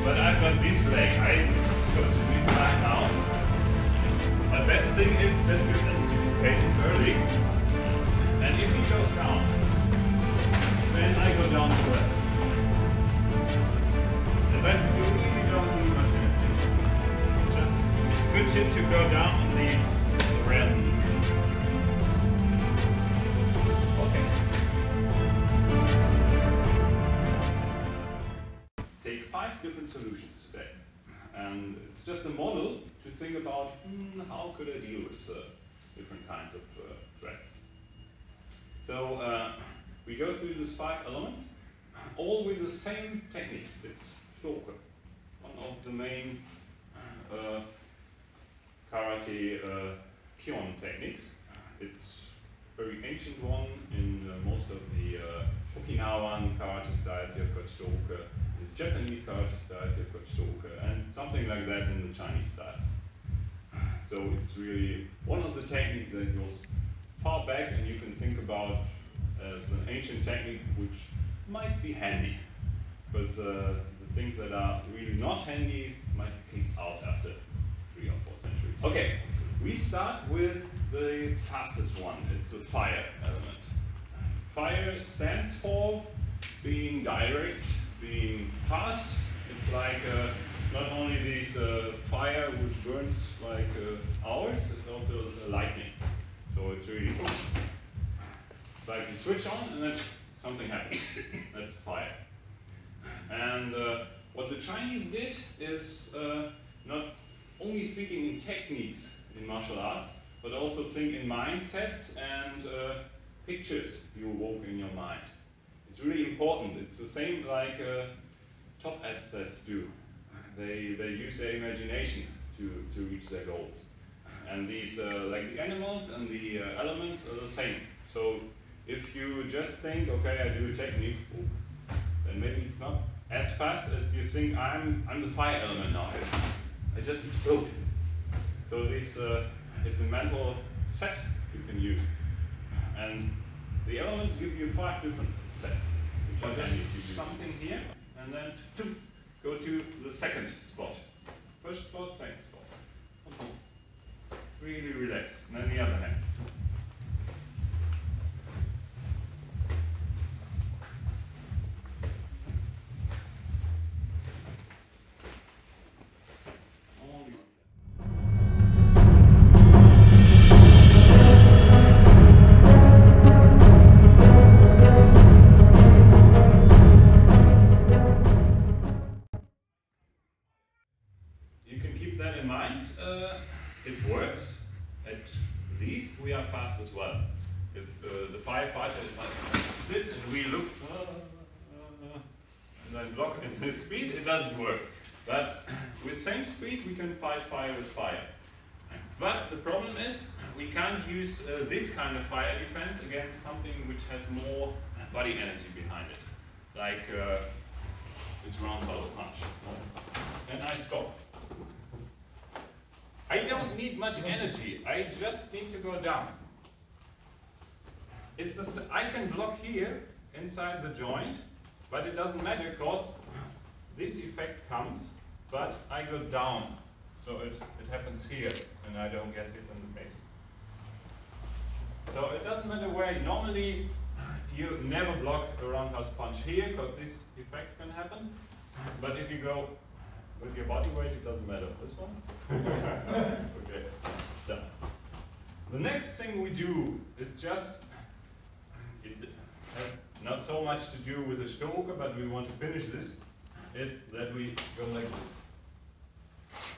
but I've got this leg. I go to this side now. The best thing is just to anticipate it early. And if he goes down, then I go down as well. And then you really don't need much energy. Just, it's a good tip to go down on the ram. Okay. Take 5 different solutions today. And it's just a model to think about how could I deal with different kinds of threats. So we go through these 5 elements, all with the same technique. It's SOTO, one of the main karate Kyon techniques. It's a very ancient one. In most of the Okinawan karate styles you've got SOTO. In the Japanese karate styles you've got SOTO, and something like that in the Chinese styles. So it's really one of the techniques that goes far back and you can think about as an ancient technique which might be handy, because the things that are really not handy might be kicked out after 3 or 4 centuries. Okay, we start with the fastest one. It's the fire element. Fire stands for being direct, being fast. It's like it's not only this fire which burns like ours, it's also lightning. So it's really, it's like you switch on and then something happens. That's fire. And what the Chinese did is not only thinking in techniques in martial arts, but also think in mindsets and pictures you evoke in your mind. It's really important. It's the same like top athletes do. They use their imagination to reach their goals. And these, like the animals and the elements are the same. So if you just think, okay, I do a technique, then maybe it's not as fast as you think. I'm the fire element now. I just explode. So this it's a mental set you can use. And the elements give you 5 different sets. Which are just something here, and then go to the second spot. First spot, second spot. Really relaxed. And then the other hand. You can keep that in mind. It works. At least we are fast as well. If the firefighter is like this and we look and then block at this speed, it doesn't work. But with same speed we can fight fire with fire. But the problem is we can't use this kind of fire defense against something which has more body energy behind it. Like this round hollow punch. And I stop. I don't need much energy, I just need to go down. I can block here inside the joint, but it doesn't matter because this effect comes, but I go down. So it happens here and I don't get hit in the face. So it doesn't matter where. Normally you never block a roundhouse punch here because this effect can happen. But if you go with your body weight, it doesn't matter. This one? Okay, done. The next thing we do is just, it has not so much to do with the Stoker, but we want to finish this, is that we go like this.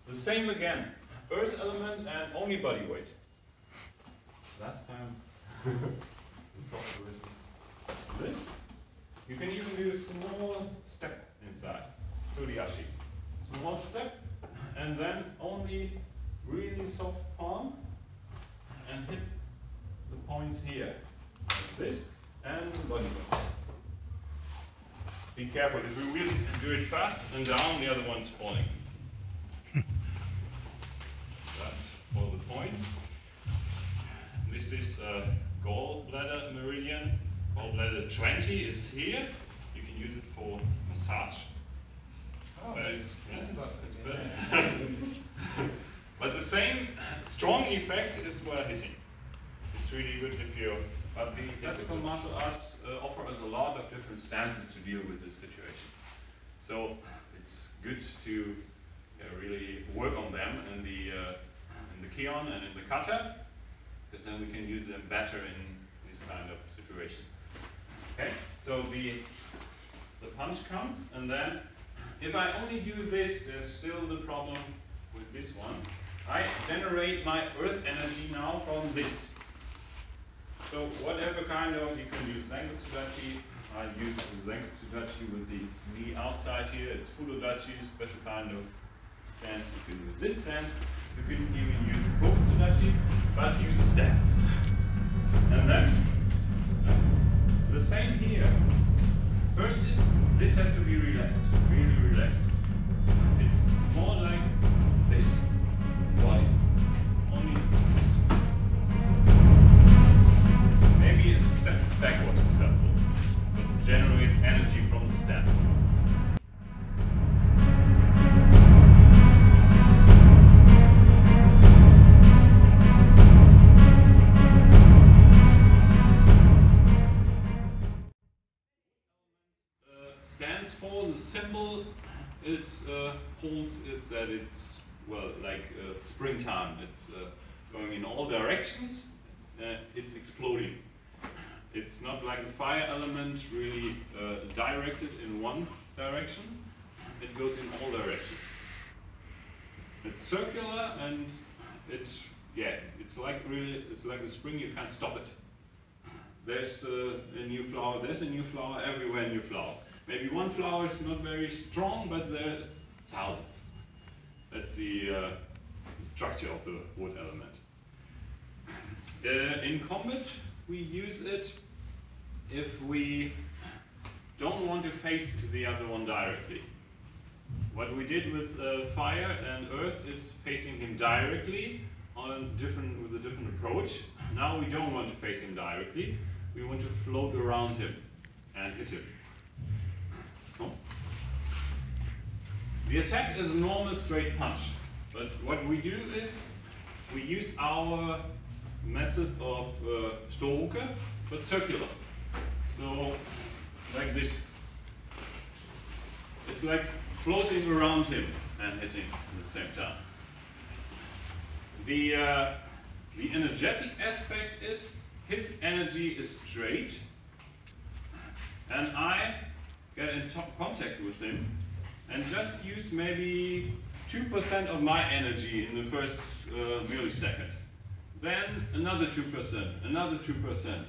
The same again, earth element and only body weight. Last time, the soft version. This, you can even do a small step inside. Suriashi. Small step, and then only really soft palm, and hit the points here. Like this, and the body weight. Be careful, if we really do it fast and down, the other one's falling. Just for the points. This is gallbladder meridian. Gallbladder 20 is here. You can use it for massage. effect is while hitting. It's really good if you, but the classical martial arts offer us a lot of different stances to deal with this situation. So it's good to really work on them in the Kion and in the kata, because then we can use them better in this kind of situation. Okay, so the punch comes, and then if I only do this, there's still the problem with this one. I generate my earth energy now from this. So whatever kind of, you can use Zenketsudachi. I use Zenketsudachi with the knee outside here. It's Fudodachi, special kind of stance. You can use this stance. You can even use Kokutsudachi, but use the stance. And then the same here. First is, this has to be relaxed, really relaxed. It's more like this body. Only this. Maybe a step backward is helpful, because it generates energy from the stance. Stands for the symbol it holds is that it's, well, like springtime. It's going in all directions. It's exploding. It's not like the fire element really directed in one direction. It goes in all directions. It's circular, and it's like a spring. You can't stop it. There's a new flower. There's a new flower everywhere. New flowers. Maybe one flower is not very strong, but there are thousands. That's the structure of the wood element. In combat, we use it if we don't want to face the other one directly. What we did with fire and earth is facing him directly with a different approach. Now we don't want to face him directly. We want to float around him and hit him. The attack is a normal straight punch, but what we do is we use our method of Storuke, but circular. So, like this. It's like floating around him and hitting at the same time. The energetic aspect is his energy is straight, and I get in contact with him and just use maybe 2% of my energy in the first millisecond. Then another 2%, another 2%.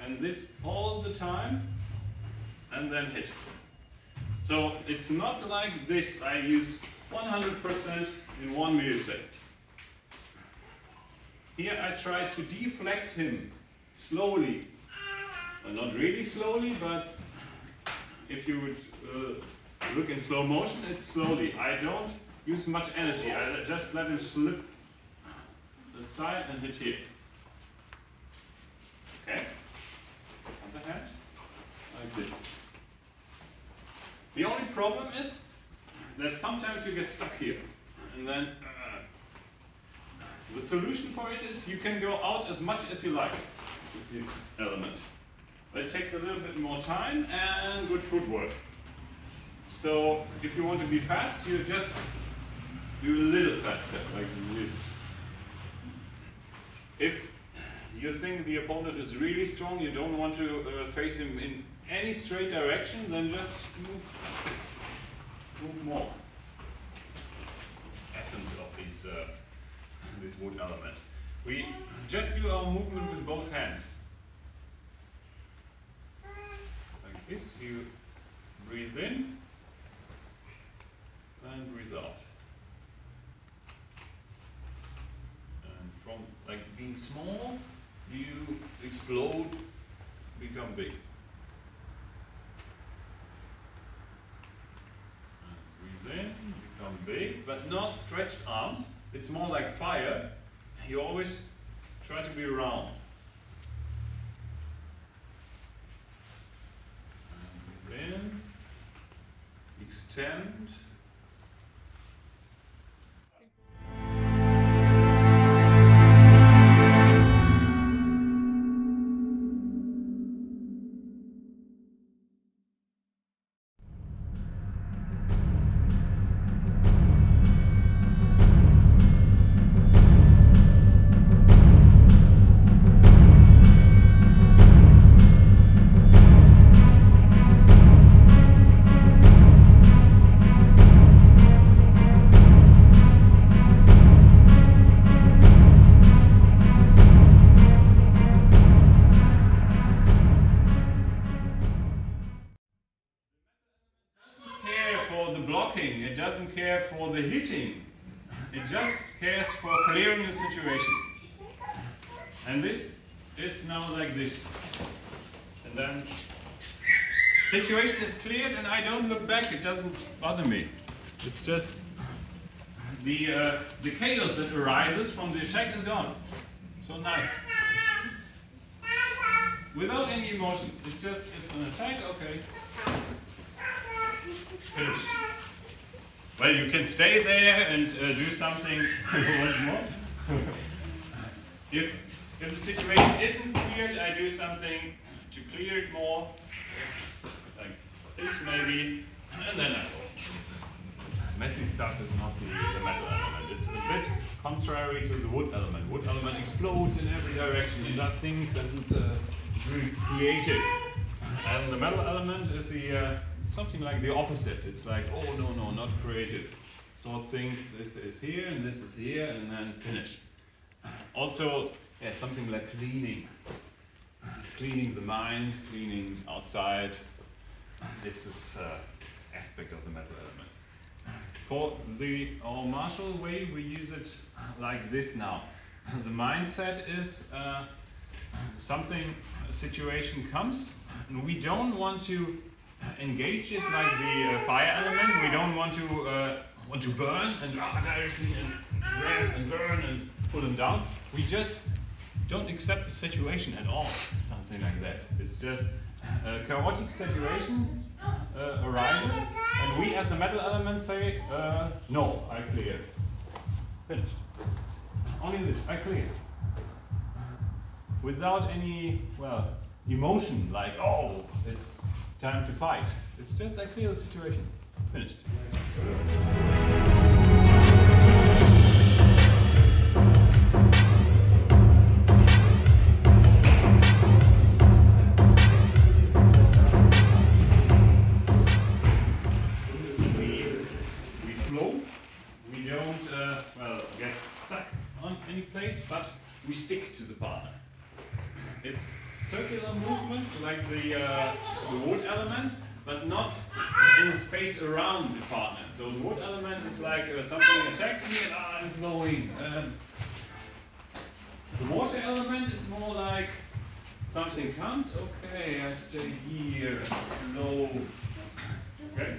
And this all the time, and then hit. So it's not like this, I use 100% in 1 millisecond. Here I try to deflect him slowly. Not really slowly, but if you would look in slow motion, it's slowly. I don't use much energy. I just let him slip aside and hit here. Okay? Other hand, like this. The only problem is that sometimes you get stuck here, and then the solution for it is you can go out as much as you like with the element. But it takes a little bit more time and good footwork. So if you want to be fast, you just do a little side step like this. If you think the opponent is really strong, you don't want to face him in any straight direction, then just move more. Essence of this wood element. We just do our movement with both hands. Like this, you breathe in and breathe out. And from like being small, you explode, become big. And breathe in, become big, but not stretched arms. It's more like fire. You always try to be round. And breathe in, extend. for the blocking, it doesn't care for the hitting, it just cares for clearing the situation. And this is now like this. And then situation is cleared and I don't look back, it doesn't bother me. It's just the chaos that arises from the attack is gone. So nice. Without any emotions. It's an attack, okay. Finished. Well, you can stay there and do something once more. If the situation isn't cleared, I do something to clear it more. Like this maybe, and then I go. Messy stuff is not the metal element. It's a bit contrary to the wood element. Wood element explodes in every direction and does things and is really creative. And the metal element is the something like the opposite. It's like, oh no, not creative. Sort things, this is here and this is here and then finish. Also, yeah, something like cleaning. Cleaning the mind, cleaning outside. It's this aspect of the metal element. For our martial way, we use it like this now. The mindset is a situation comes, and we don't want to engage it like the fire element. We don't want to burn and directly and burn and pull them down. We just don't accept the situation at all. Something like that. It's just a chaotic situation arises, and we as a metal element say, no, I clear. Finished. Only this, I clear. Without any, well, emotion, like, oh, it's time to fight. It's just, I clear the situation. Finished. But we stick to the partner. It's circular movements like the wood element, but not in the space around the partner. So the wood element is like something attacks me and I'm flowing. The water element is more like something comes, okay, I stay here, flow. Okay?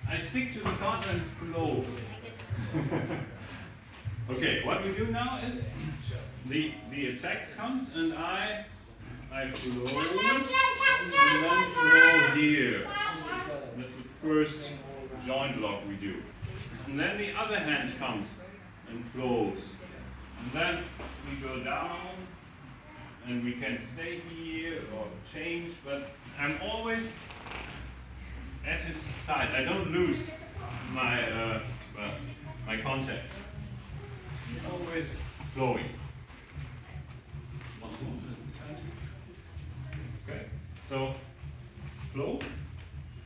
I stick to the partner and flow. Okay, what we do now is the attack comes and I flow and then flow here. That's the first joint block we do. And then the other hand comes and flows. And then we go down and we can stay here or change, but I'm always at his side. I don't lose my my contact. Always flowing. Okay, so flow.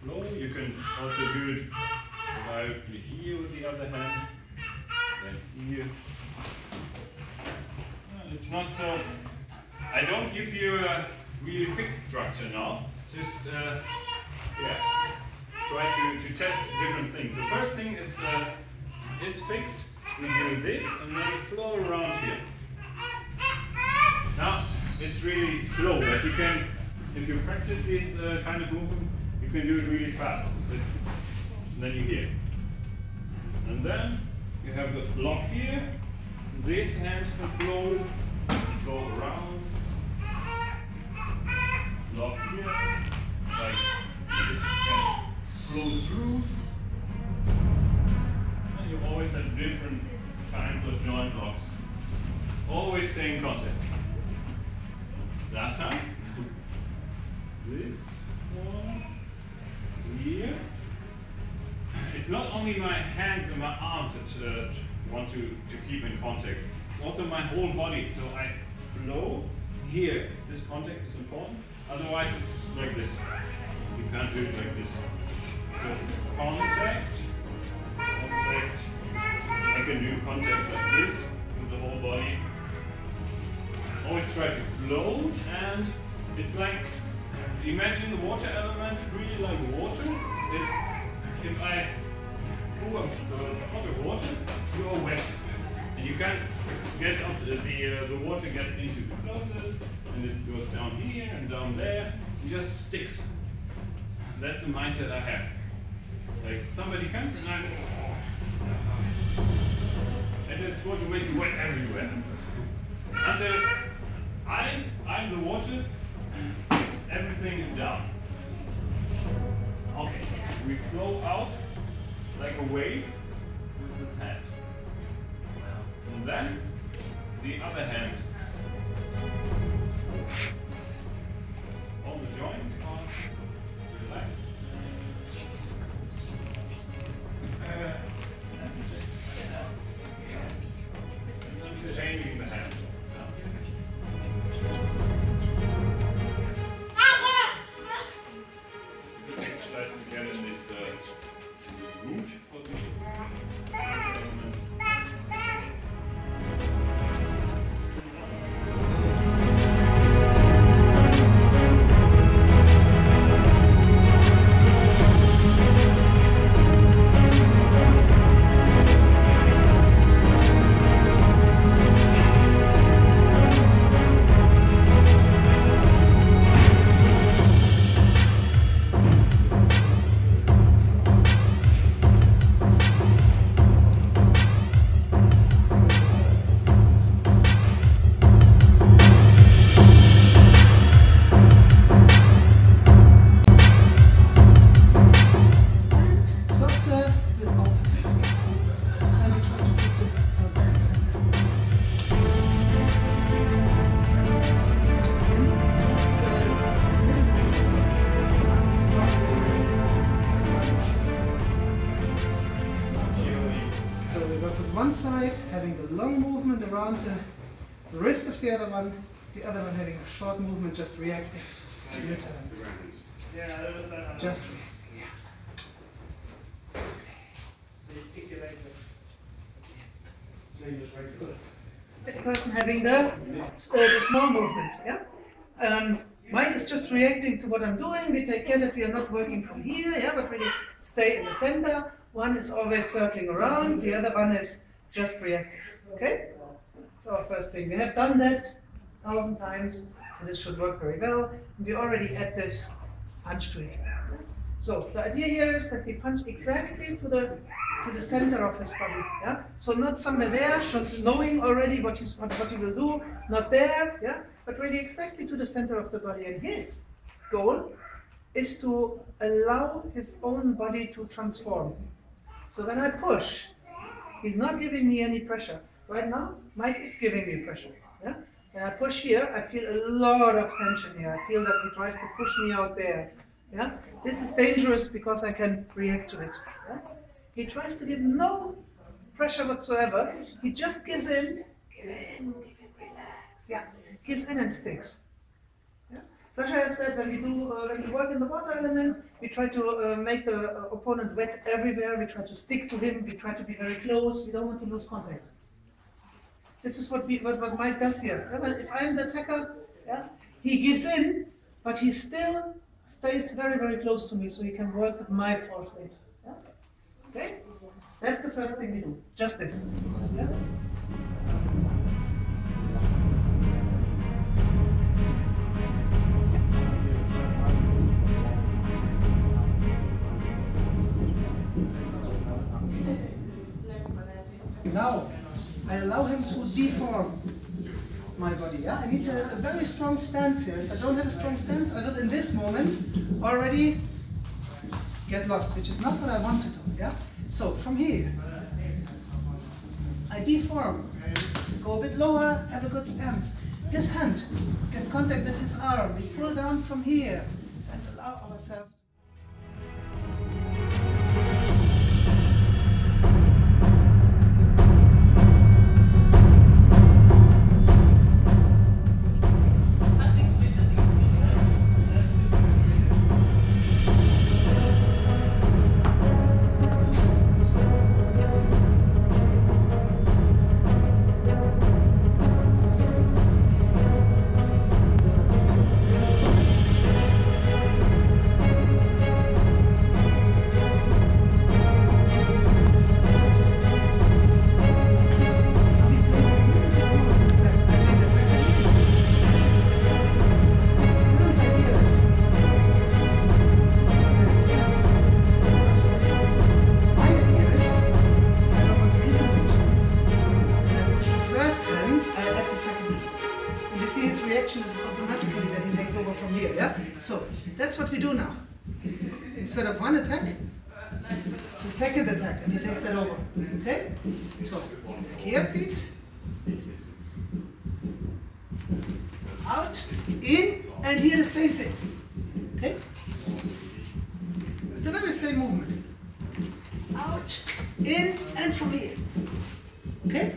You can also do it directly here with the other hand, then here. It's not so. I don't give you a really fixed structure now. Just try to test different things. The first thing is fixed. We do this and then flow around here. Now it's really slow, but you can, if you practice this kind of movement, you can do it really fast. And then you hear. And then you have the block here. This hand can flow around. Block here, like this can flow through. And you always have different kinds of joint blocks. Always stay in contact. Last time. This one here. It's not only my hands and my arms that want to keep in contact. It's also my whole body. So I flow here. This contact is important. Otherwise it's like this. You can't do it like this. So contact. I can do contact like this with the whole body. Always try to float, and it's like, imagine the water element really like it's if I pour hot water, you are wet, and you can get up the water gets into the clothes, and it goes down here and down there, and just sticks. That's the mindset I have. Like somebody comes and it's going to make you wet everywhere. Until I'm the water, everything is down. Okay, we flow out like a wave with this hand. And then the other hand. All the joints are relaxed. Changing the hands. It's a good exercise to get in this mood for the element. The wrist of the other one having a short movement, just reacting to your turn. Just reacting, yeah. Good. The person having the small movement, yeah? Mike is just reacting to what I'm doing. We take care that we are not working from here, yeah, but really stay in the center. One is always circling around, the other one is just reacting, okay? That's our first thing. We have done that 1,000 times, so this should work very well. And we already had this punch to it. So the idea here is that we punch exactly to the center of his body. Yeah? So not somewhere there, knowing already what he will do, not there, yeah? But really exactly to the center of the body. And his goal is to allow his own body to transform. So when I push, he's not giving me any pressure. Right now, Mike is giving me pressure. Yeah? When I push here, I feel a lot of tension here. I feel that he tries to push me out there. Yeah? This is dangerous because I can react to it. Yeah? He tries to give no pressure whatsoever. He just gives in, relax. Yeah. Gives in and sticks. Yeah? Sascha has said when we work in the water element, we try to make the opponent wet everywhere. We try to stick to him. We try to be very close. We don't want to lose contact. This is what Mike does here. If I'm the attacker, yeah, he gives in, but he still stays very, very close to me, so he can work with my force aid. Yeah? Okay? That's the first thing we do. Just this. Yeah? Now, I allow him to deform my body. Yeah? I need a very strong stance here. If I don't have a strong stance, I will in this moment already get lost, which is not what I want to do. Yeah? So from here, I deform, go a bit lower, have a good stance. His hand gets contact with his arm. We pull down from here and allow ourselves. that's what we do now. Instead of one attack, it's a second attack, and he takes that over. Okay? So, attack here, please. Out, in, and here the same thing. Okay? It's the very same movement. Out, in, and from here. Okay?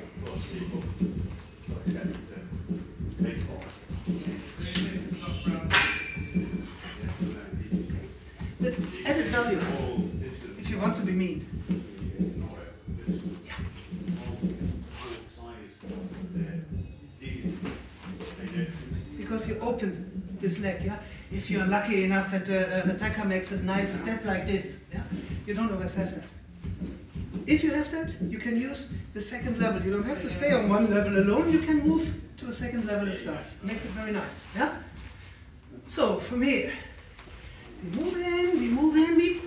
With added value, if you want to be mean. Yeah. Because you open this leg, yeah? If you're lucky enough that the attacker makes a nice step like this, yeah? You don't always have that. If you have that, you can use the second level. You don't have to stay on one level alone, you can move to a second level as well. It makes it very nice, yeah? So, from here, we move in, we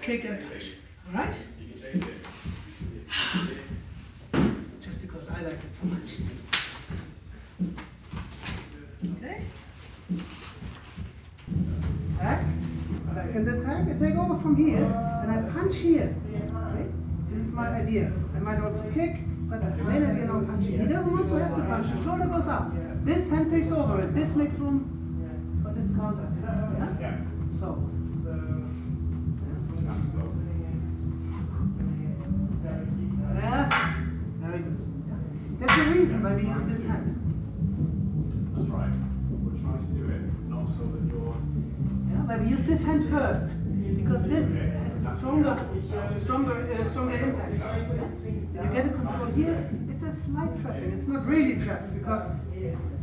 kick and punch. Alright? Just because I like it so much. Okay? Attack. Second attack. I take over from here and I punch here. Okay? This is my idea. I might also kick, but the main idea now punching. He doesn't want to have to punch. The shoulder goes up. This hand takes over and this makes room for this counter attack. Yeah? So. Yeah. Very good. There's a reason why we use this hand. That's right. We're trying to do it not so that you're... Yeah, why we use this hand first. Because this has a stronger impact. Yeah? You get a control here, it's a slight trapping. It's not really trapped because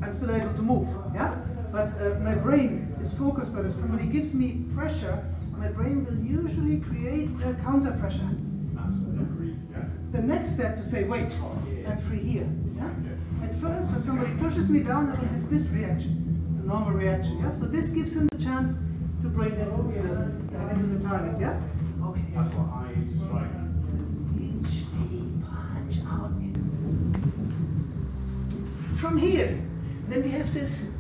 I'm still able to move. Yeah? But my brain is focused on if somebody gives me pressure, my brain will usually create a counter pressure. It's the next step to say, wait, I'm free here. Yeah? At first, when somebody pushes me down, I will have this reaction. It's a normal reaction. Yeah? So this gives him the chance to bring this into the target. Yeah? Okay. That's what I use to strike. Each punch out. From here, then we have this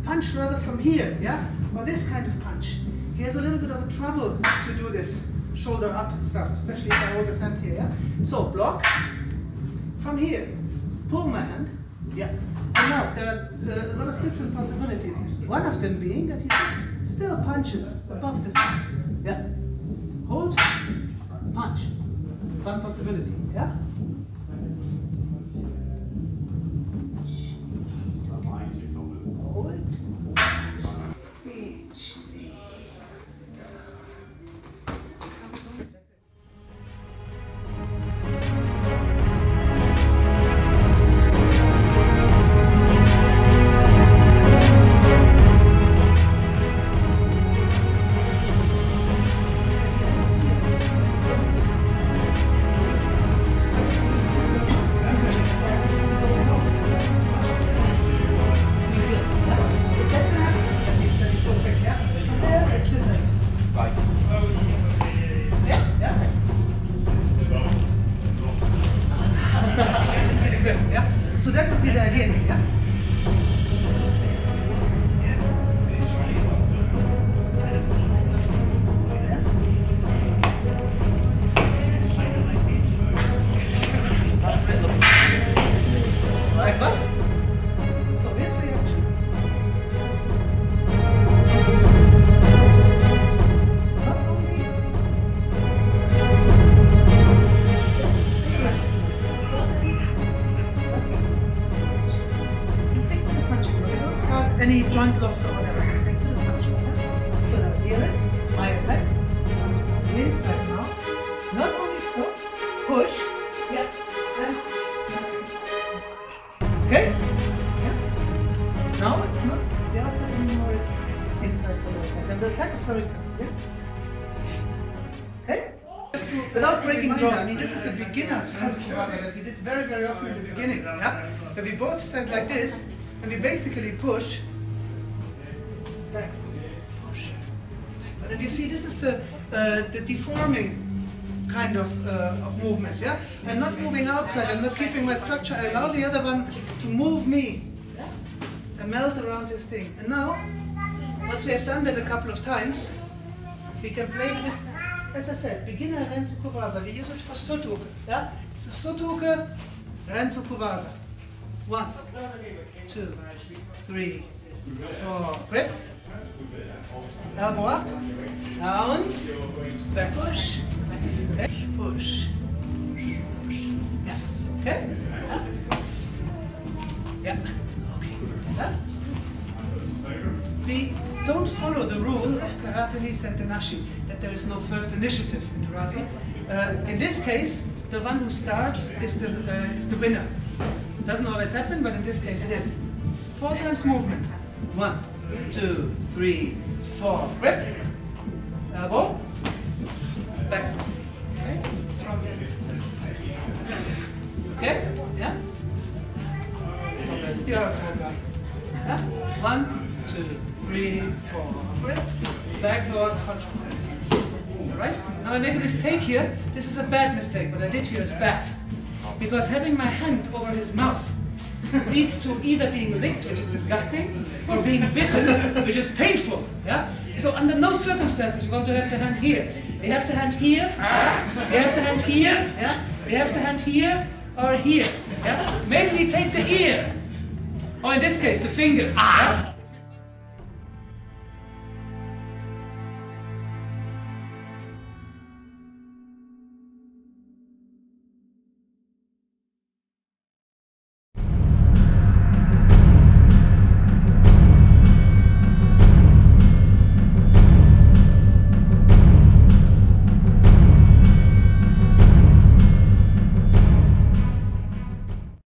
punch rather from here, yeah? Or this kind of punch. He has a little bit of a trouble to do this shoulder up stuff, especially if I hold his hand here, yeah? So, block. From here, pull my hand, yeah? And now, there are a lot of different possibilities. One of them being that he just still punches above this hand, yeah? Hold, punch. One possibility, yeah? Hold. Each knee. So that would be the idea, yeah? Like what? So his reaction. Not only stick to the punching. We don't start any joint locks or whatever. We stick to the punching. Yeah? So now here is my attack. Inside now. Not only stop, push. Yeah. And okay? Yeah. Now it's not the outside anymore, it's inside for the attack. And the attack is very simple. Yeah? Okay? Just to, without breaking jaws, I mean, this is a beginner's Kakie Waza that we did very, very often in the beginning. Yeah? Where we both stand like this, and we basically push, back, push. But then you see, this is the deforming kind of movement, yeah? I'm not moving outside, I'm not keeping my structure, I allow the other one to move me, yeah? And melt around this thing. And now, once we have done that a couple of times, we can play with this, as I said, beginner Renzoku Waza. We use it for SOTO. Yeah? It's a SOTO Renzoku Waza. 1, 2, 3, 4. Grip. Elbow up. Down. Back push. Back push. Push. Yeah. Okay? Yeah. Okay. Yeah? We don't follow the rule of karate ni sentenashi, that there is no first initiative in karate. In this case, the one who starts is the winner. Doesn't always happen, but in this case it is. 4 times movement. 1, 2, 3, 4. Grip. Elbow. Back. Okay. From here. Okay? Yeah? You're a cool guy. Yeah? 1, 2, 3, 4. Grip. Backward control. Alright? Now I make a mistake here. This is a bad mistake. What I did here is bad. Because having my hand over his mouth leads to either being licked, which is disgusting, or being bitten, which is painful. Yeah? So under no circumstances we want to have the hand here. We have the hand here, we have the hand here, yeah? We have the hand here or here. Yeah? Maybe we take the ear, or in this case the fingers. Yeah?